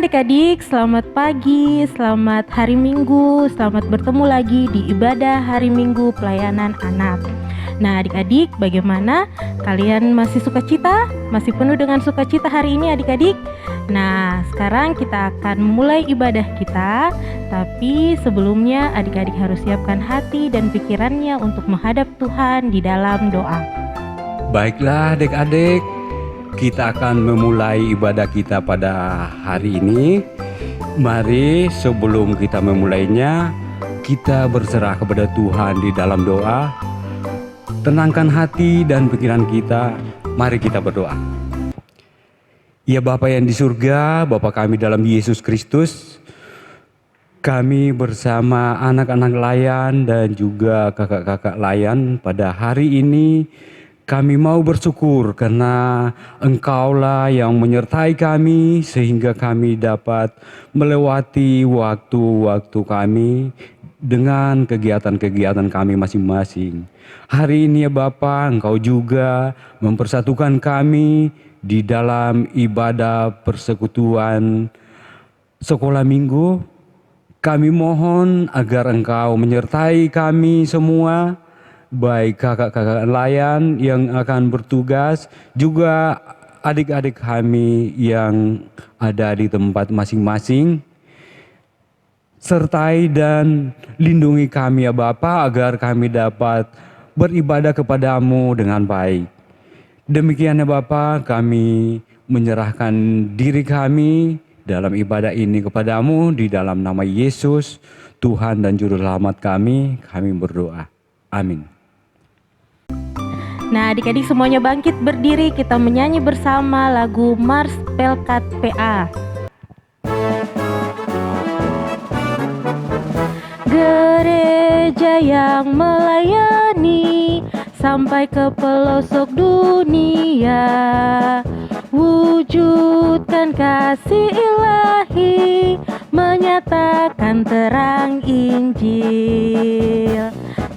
adik-adik, selamat pagi, selamat hari Minggu, selamat bertemu lagi di ibadah hari Minggu pelayanan anak. Nah adik-adik, bagaimana? Kalian masih sukacita? Masih penuh dengan sukacita hari ini adik-adik? Nah sekarang kita akan memulai ibadah kita. Tapi sebelumnya adik-adik harus siapkan hati dan pikirannya untuk menghadap Tuhan di dalam doa. Baiklah adik-adik, kita akan memulai ibadah kita pada hari ini. Mari sebelum kita memulainya, kita berserah kepada Tuhan di dalam doa. Tenangkan hati dan pikiran kita, mari kita berdoa. Ya Bapa yang di surga, Bapa kami dalam Yesus Kristus, kami bersama anak-anak layan dan juga kakak-kakak layan pada hari ini, kami mau bersyukur karena Engkaulah yang menyertai kami sehingga kami dapat melewati waktu-waktu kami dengan kegiatan-kegiatan kami masing-masing. Hari ini ya Bapa, Engkau juga mempersatukan kami di dalam ibadah persekutuan sekolah minggu. Kami mohon agar Engkau menyertai kami semua, baik kakak-kakak layan yang akan bertugas, juga adik-adik kami yang ada di tempat masing-masing. Sertai dan lindungi kami ya Bapa, agar kami dapat beribadah kepadamu dengan baik. Demikian ya Bapa, kami menyerahkan diri kami dalam ibadah ini kepadamu di dalam nama Yesus, Tuhan dan Juru Selamat kami berdoa. Amin. Nah adik-adik semuanya bangkit berdiri, kita menyanyi bersama lagu Mars Pelkat PA. Gereja yang melayani sampai ke pelosok dunia, wujudkan kasih ilahi, menyatakan terang Injil.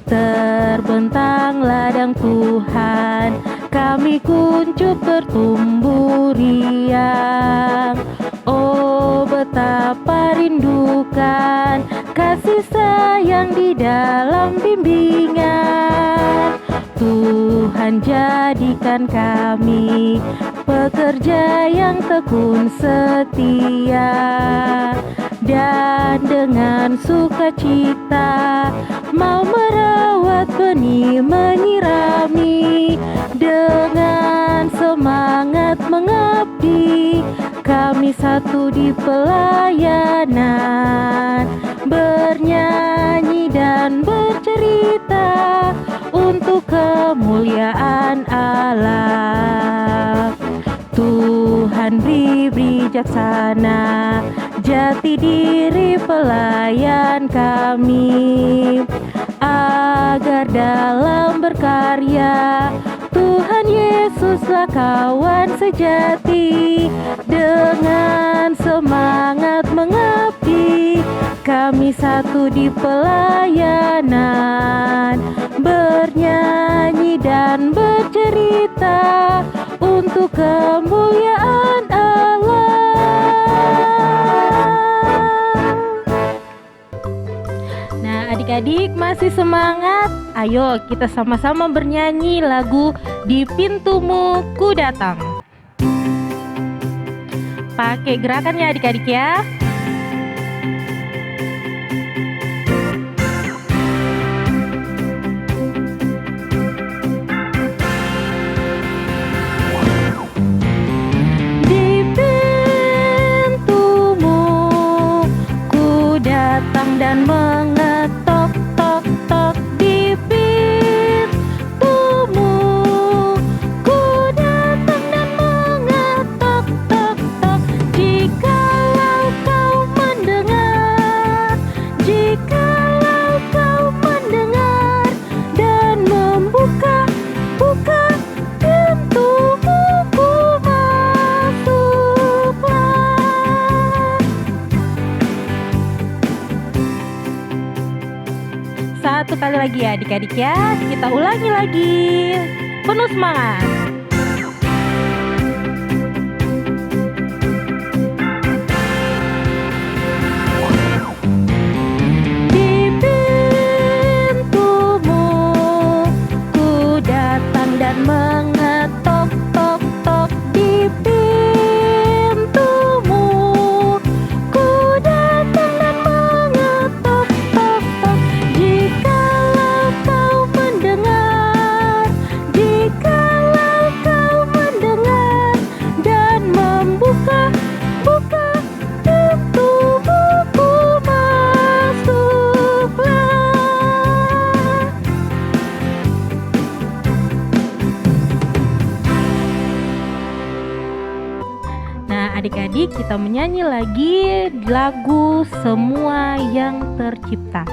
Terbentang ladang Tuhan, kami kuncup bertumbuh riang. Oh betapa rindukan kasih sayang di dalam bimbingan. Tuhan jadikan kami pekerja yang tekun setia, dan dengan sukacita mau merawat benih menyirami. Dengan semangat mengabdi, kami satu di pelayanan, bernyanyi dan bercerita untuk kemuliaan Allah. Tuhan beri bijaksana, jati diri pelayan kami, agar dalam berkarya Tuhan Yesuslah kawan sejati. Dengan semangat mengabdi, kami satu di pelayanan, bernyanyi dan bercerita untuk kemuliaan Allah. Nah adik-adik masih semangat? Ayo kita sama-sama bernyanyi lagu Di Pintumu Ku Datang. Pakai gerakannya adik-adik ya. Di pintumu ku datang dan mengetok tok tok. Di pintumu ku datang dan mengetok tok tok. Jikalau kau mendengar, jikalau kau mendengar dan membuka pintumu, ku masuklah. Satu kali lagi ya adik-adik ya, kita ulangi lagi, penuh semangat. Nah, adik-adik, kita menyanyi lagi lagu Semua yang Tercipta.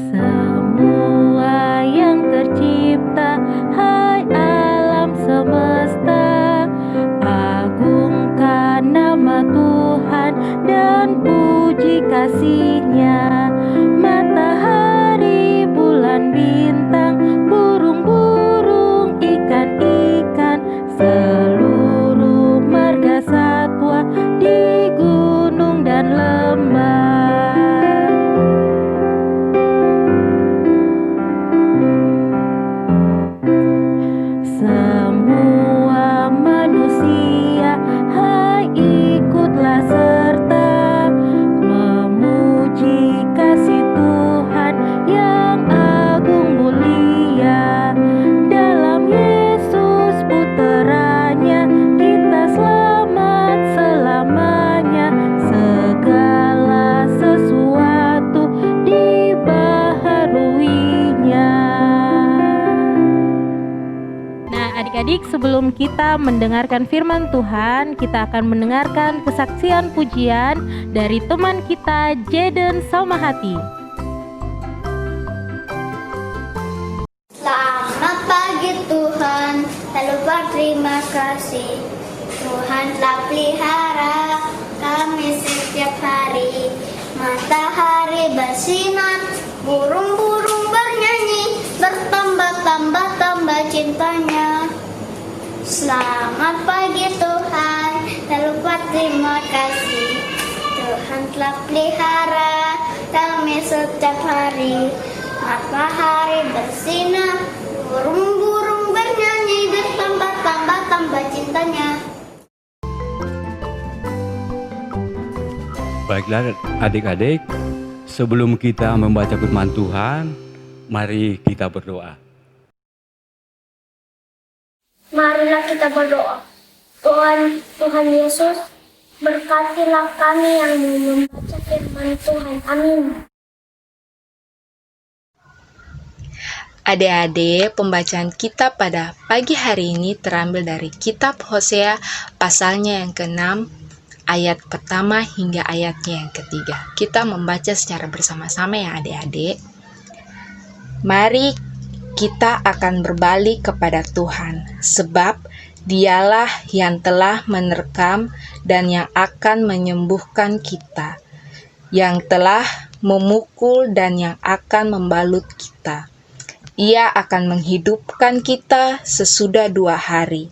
Semua yang tercipta, hai alam semesta, agungkan nama Tuhan dan puji kasih-Nya. Matahari, bulan, bintang, burung-burung, ikan-ikan, seluruh marga satwa di gunung dan lembah. Semua manusia, hai ikutlah serta memuji kasih Tuhan yang agung mulia. Dalam Yesus Putranya kita selamat selamanya. Segala sesuatu dibaharuinya. Nah, adik-adik, sebelum kita mendengarkan firman Tuhan, kita akan mendengarkan kesaksian pujian dari teman kita, Jaden Samahati. Selamat pagi Tuhan, lalu berterima kasih. Tuhan telah pelihara kami setiap hari. Matahari bersinar, burung-burung bernyanyi, bertambah-tambah cintanya. Selamat pagi Tuhan, lalu berterima kasih. Tuhan telah pelihara kami setiap hari. Matahari bersinar, burung-burung bernyanyi, bertambah cintanya. Baiklah adik-adik, sebelum kita membaca firman Tuhan, mari kita berdoa. Marilah kita berdoa. Tuhan Yesus, berkatilah kami yang mau membaca firman Tuhan. Amin. Adik-adik, pembacaan kita pada pagi hari ini terambil dari kitab Hosea pasalnya yang ke-6, ayat pertama hingga ayatnya yang ketiga. Kita membaca secara bersama-sama ya adik-adik. Mari kita akan berbalik kepada Tuhan, sebab Dialah yang telah menerkam dan yang akan menyembuhkan kita, yang telah memukul dan yang akan membalut kita. Ia akan menghidupkan kita sesudah 2 hari.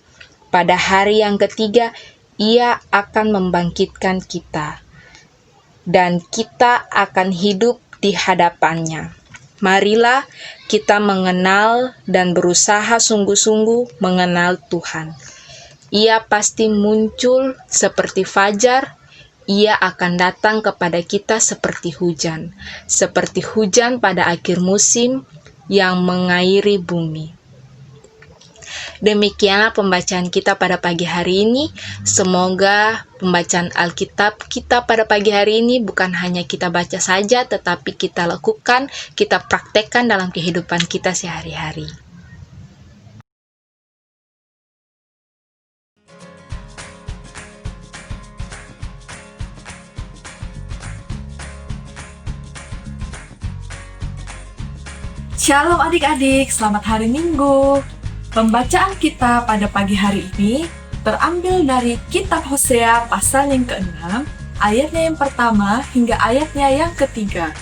Pada hari yang ketiga, Ia akan membangkitkan kita, dan kita akan hidup di hadapannya. Marilah kita mengenal dan berusaha sungguh-sungguh mengenal Tuhan. Ia pasti muncul seperti fajar. Ia akan datang kepada kita seperti hujan pada akhir musim yang mengairi bumi. Demikianlah pembacaan kita pada pagi hari ini. Semoga pembacaan Alkitab kita pada pagi hari ini bukan hanya kita baca saja, tetapi kita lakukan, kita praktekkan dalam kehidupan kita sehari-hari. Shalom adik-adik, selamat hari Minggu. Pembacaan kita pada pagi hari ini terambil dari kitab Hosea pasal yang ke-6, ayatnya yang pertama hingga ayatnya yang ketiga.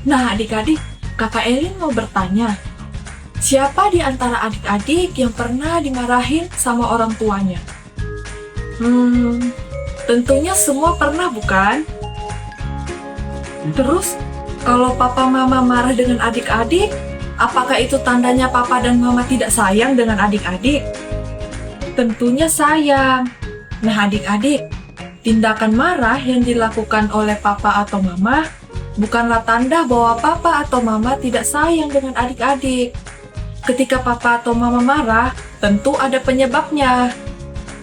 Nah adik-adik, kakak Elin mau bertanya, siapa di antara adik-adik yang pernah dimarahin sama orang tuanya? Tentunya semua pernah bukan? Terus, kalau papa mama marah dengan adik-adik, apakah itu tandanya papa dan mama tidak sayang dengan adik-adik? Tentunya sayang. Nah adik-adik, tindakan marah yang dilakukan oleh papa atau mama bukanlah tanda bahwa papa atau mama tidak sayang dengan adik-adik. Ketika papa atau mama marah, tentu ada penyebabnya.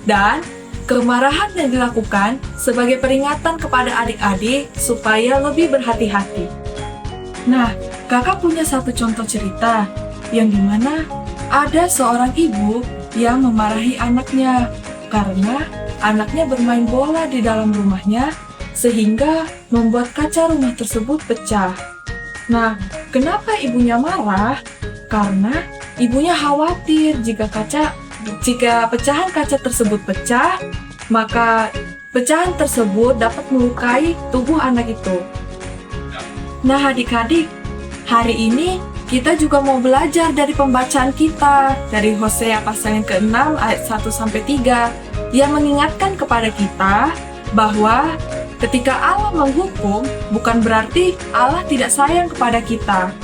Dan Kemarahan yang dilakukan sebagai peringatan kepada adik-adik supaya lebih berhati-hati. Nah, kakak punya satu contoh cerita yang dimana ada seorang ibu yang memarahi anaknya karena anaknya bermain bola di dalam rumahnya sehingga membuat kaca rumah tersebut pecah. Nah, kenapa ibunya marah? Karena ibunya khawatir jika pecahan kaca tersebut pecah, maka pecahan tersebut dapat melukai tubuh anak itu. Nah, adik-adik, hari ini kita juga mau belajar dari pembacaan kita dari Hosea pasal yang ke-6 ayat 1-3 yang mengingatkan kepada kita bahwa ketika Allah menghukum bukan berarti Allah tidak sayang kepada kita.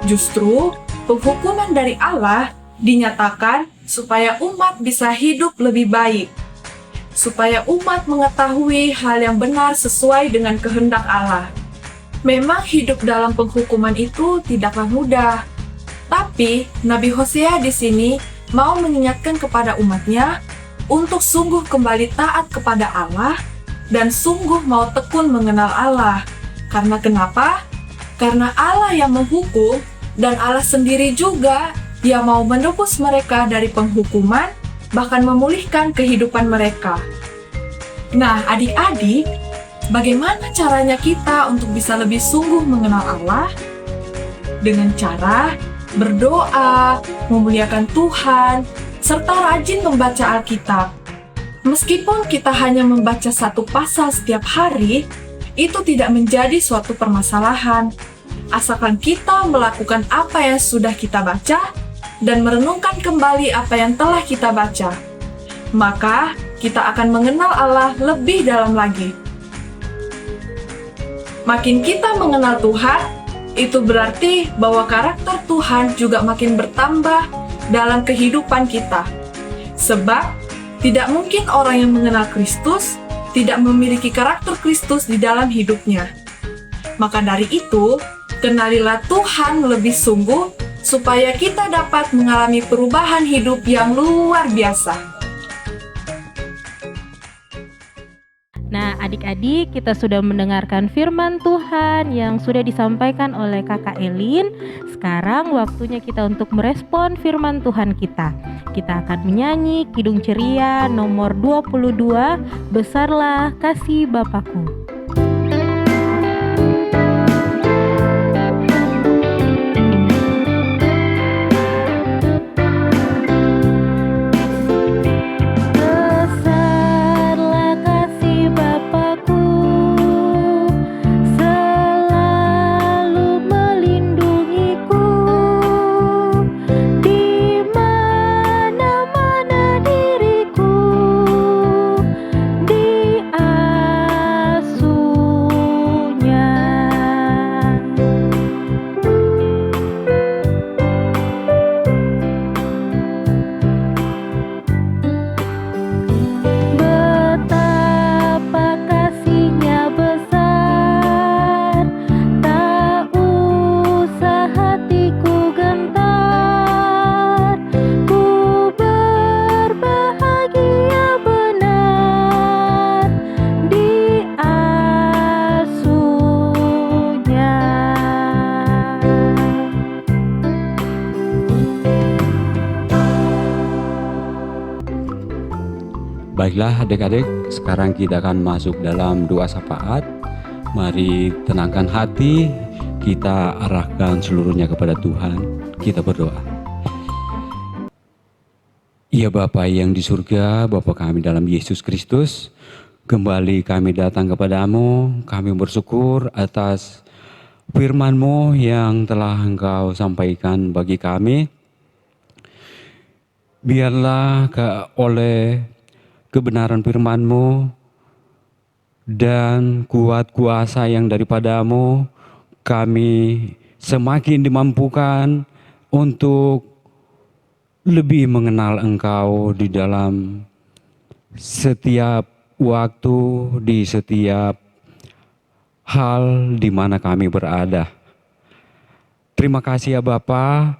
Justru penghukuman dari Allah dinyatakan supaya umat bisa hidup lebih baik, supaya umat mengetahui hal yang benar sesuai dengan kehendak Allah. Memang hidup dalam penghukuman itu tidaklah mudah, tapi Nabi Hosea di sini mau mengingatkan kepada umatnya untuk sungguh kembali taat kepada Allah dan sungguh mau tekun mengenal Allah. Karena kenapa? Karena Allah yang menghukum dan Allah sendiri juga yang mau menebus mereka dari penghukuman, bahkan memulihkan kehidupan mereka. Nah, adik-adik, bagaimana caranya kita untuk bisa lebih sungguh mengenal Allah? Dengan cara berdoa, memuliakan Tuhan, serta rajin membaca Alkitab. Meskipun kita hanya membaca satu pasal setiap hari, itu tidak menjadi suatu permasalahan. Asalkan kita melakukan apa yang sudah kita baca dan merenungkan kembali apa yang telah kita baca, maka kita akan mengenal Allah lebih dalam lagi. Makin kita mengenal Tuhan, itu berarti bahwa karakter Tuhan juga makin bertambah dalam kehidupan kita. Sebab tidak mungkin orang yang mengenal Kristus tidak memiliki karakter Kristus di dalam hidupnya. Maka dari itu, kenalilah Tuhan lebih sungguh supaya kita dapat mengalami perubahan hidup yang luar biasa. Nah, adik-adik, kita sudah mendengarkan firman Tuhan yang sudah disampaikan oleh Kakak Elin. Sekarang waktunya kita untuk merespon firman Tuhan kita. Kita akan menyanyi Kidung Ceria nomor 22, Besarlah Kasih Bapakku. Baiklah adik-adik, sekarang kita akan masuk dalam doa syafaat. Mari tenangkan hati, kita arahkan seluruhnya kepada Tuhan. Kita berdoa. Ya Bapa yang di surga, Bapa kami dalam Yesus Kristus, kembali kami datang kepadamu. Kami bersyukur atas firman-Mu yang telah Engkau sampaikan bagi kami. Biarlah oleh kebenaran firman-Mu dan kuat kuasa yang daripada-Mu, kami semakin dimampukan untuk lebih mengenal Engkau di dalam setiap waktu, di setiap hal di mana kami berada. Terima kasih ya Bapa.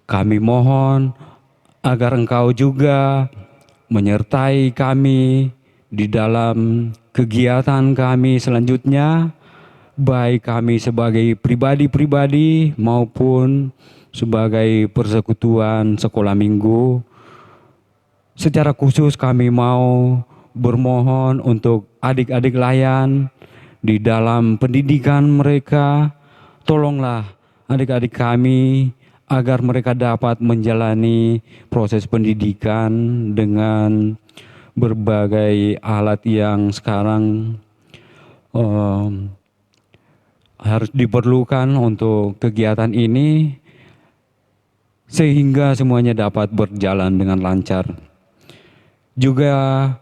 Kami mohon agar Engkau juga menyertai kami di dalam kegiatan kami selanjutnya, baik kami sebagai pribadi-pribadi maupun sebagai persekutuan sekolah minggu. Secara khusus kami mau bermohon untuk adik-adik layan di dalam pendidikan mereka. Tolonglah adik-adik kami agar mereka dapat menjalani proses pendidikan dengan berbagai alat yang sekarang harus diperlukan untuk kegiatan ini, sehingga semuanya dapat berjalan dengan lancar. Juga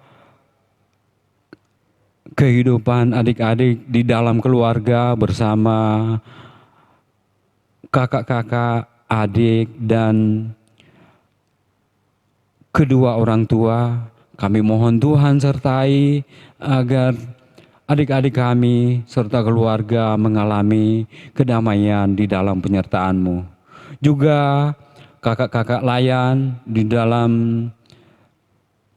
kehidupan adik-adik di dalam keluarga bersama kakak-kakak, adik, dan kedua orang tua, kami mohon Tuhan sertai agar adik-adik kami serta keluarga mengalami kedamaian di dalam penyertaan-Mu. Juga kakak-kakak layan di dalam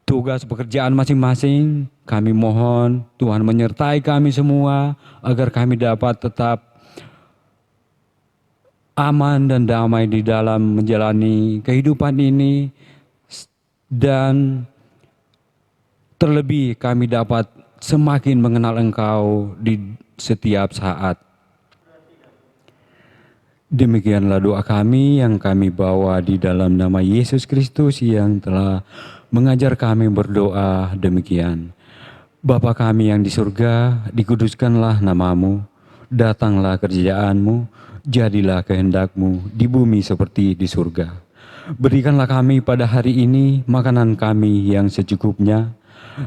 tugas pekerjaan masing-masing, kami mohon Tuhan menyertai kami semua agar kami dapat tetap aman dan damai di dalam menjalani kehidupan ini, dan terlebih kami dapat semakin mengenal Engkau di setiap saat. Demikianlah doa kami yang kami bawa di dalam nama Yesus Kristus yang telah mengajar kami berdoa demikian. Bapa kami yang di surga, dikuduskanlah nama-Mu, datanglah kerajaan-Mu, jadilah kehendak-Mu di bumi seperti di surga. Berikanlah kami pada hari ini makanan kami yang secukupnya,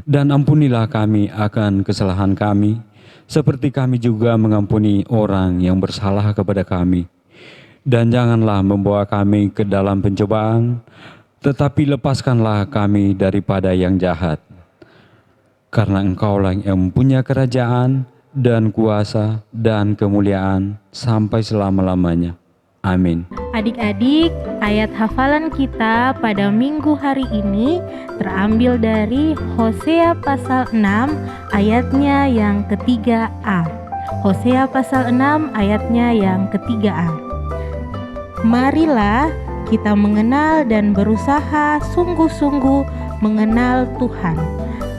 dan ampunilah kami akan kesalahan kami, seperti kami juga mengampuni orang yang bersalah kepada kami. Dan janganlah membawa kami ke dalam pencobaan, tetapi lepaskanlah kami daripada yang jahat. Karena Engkaulah yang mempunyai kerajaan dan kuasa dan kemuliaan sampai selama-lamanya. Amin. Adik-adik, ayat hafalan kita pada minggu hari ini terambil dari Hosea pasal 6 ayatnya yang ketiga-A. Hosea pasal 6 ayatnya yang ketiga-A. Marilah kita mengenal dan berusaha sungguh-sungguh mengenal Tuhan.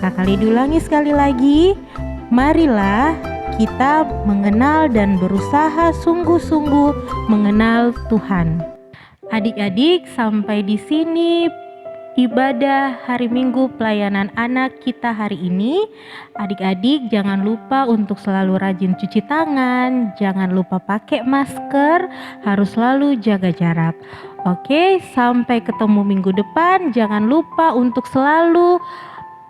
Kakak Lidi ulangi sekali lagi. Marilah kita mengenal dan berusaha sungguh-sungguh mengenal Tuhan. Adik-adik, sampai di sini ibadah hari Minggu pelayanan anak kita hari ini. Adik-adik jangan lupa untuk selalu rajin cuci tangan, jangan lupa pakai masker, harus selalu jaga jarak. Oke, sampai ketemu minggu depan. Jangan lupa untuk selalu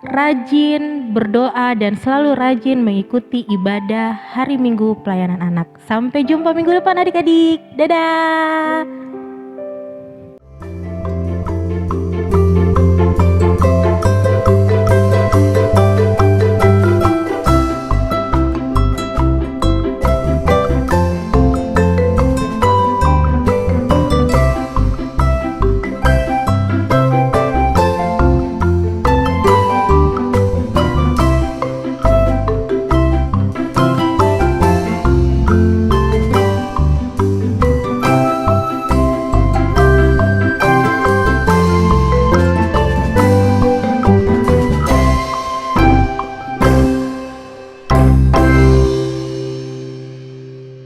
rajin berdoa dan selalu rajin mengikuti ibadah hari Minggu pelayanan anak. Sampai jumpa minggu depan adik-adik. Dadah.